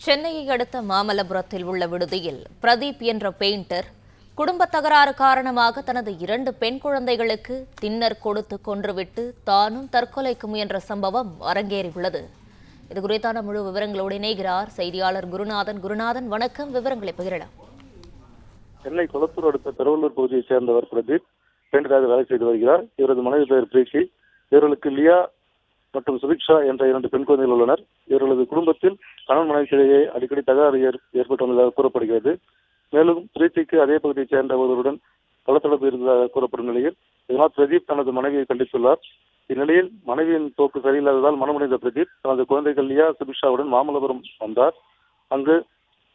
சென்னையை அடுத்த மாமல்லபுரத்தில் உள்ள விடுதியில் பிரதீப் என்ற பெயிண்டர் குடும்ப தகராறு காரணமாக தனது 2 பெண் குழந்தைகளுக்கு டின்னர் கொடுத்து கொன்றுவிட்டு தானும் தற்கொலைக்கு முயன்ற சம்பவம் அரங்கேறியுள்ளது. இதுகுறித்தான முழு விவரங்களோடு இணைகிறார் செய்தியாளர் குருநாதன். குருநாதன், வணக்கம். விவரங்களை பகிரலாம். சென்னை கொளத்தூர் அடுத்த திருவள்ளூர் பகுதியைச் சேர்ந்தவர் பிரதீப் பெயிண்டராக வேலை செய்து வருகிறார். இவரது மனைவி பெயர் பிரீத்தி. இவர்களுக்கு லியா மற்றும் சுபிக்ஷா என்ற 2 பெண் குழந்தைகள் உள்ளனர். இவர்களது குடும்பத்தில் கணவன் மனைவிக்கிடையே அடிக்கடி தகராறு ஏற்பட்டு வந்ததாக கூறப்படுகிறது. மேலும் பிரீத்திக்கு அதே பகுதியைச் சேர்ந்த ஒருவருடன் பலத்தொடர்பு இருந்ததாக கூறப்படும் நிலையில் இதனால் பிரதீப் தனது மனைவியை கண்டித்துள்ளார். இந்நிலையில் மனைவியின் போக்கு சரியில்லாததால் மனமுடைந்த பிரதீப் தனது குழந்தைகள் லியா சுபிக்ஷாவுடன் மாமல்லபுரம் வந்தார். அங்கு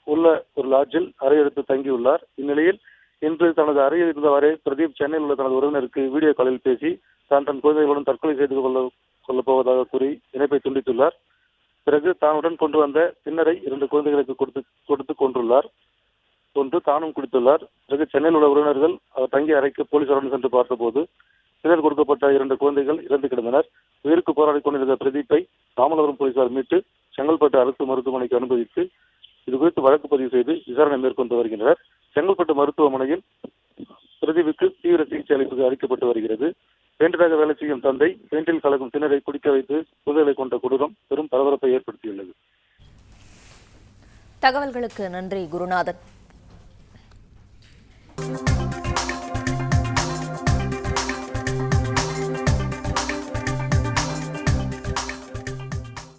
உள்ள ஒரு லாட்ஜில் அறை எடுத்து தங்கியுள்ளார். இந்நிலையில் இன்று தனது அறையில் இருந்தவரை பிரதீப் சென்னையில் உள்ள தனது உறவினருக்கு வீடியோ காலில் பேசி தன் குழந்தைகளுடன் தற்கொலை செய்து கொள்ளப் போவதாக கூறி இணைப்பை துண்டித்துள்ளார். பிறகு தானுடன் கொண்டு வந்த டின்னரை 2 குழந்தைகளுக்கு கொடுத்து கொன்று தானும் குடித்துள்ளார். பிறகு சென்னையில் உள்ள உறவினர்கள் அவர் தங்கிய அறைக்கு போலீசாருடன் சென்று பார்த்தபோது டின்னர் கொடுக்கப்பட்ட 2 குழந்தைகள் இறந்து கிடந்தனர். உயிருக்கு போராடி கொண்டிருந்த பிரதீப்பை மாமல்லபுரம் போலீசார் மீட்டு செங்கல்பட்டு அரசு மருத்துவமனைக்கு அனுமதித்து இதுகுறித்து வழக்கு பதிவு செய்து விசாரணை மேற்கொண்டு வருகின்றனர். செங்கல்பட்டு மருத்துவமனையில் பிரதீப்புக்கு தீவிர சிகிச்சை அளிக்கப்பட்டு வருகிறது. பெயிண்டராக வேலை செய்யும் தந்தை பெயிண்டில் கலக்கும் டின்னரை குடிக்க வைத்து குழந்தைகளை கொண்ட கொடூரம் பெரும் பரபரப்பை ஏற்படுத்தியுள்ளது. தகவல்களுக்கு நன்றி குருநாதன்.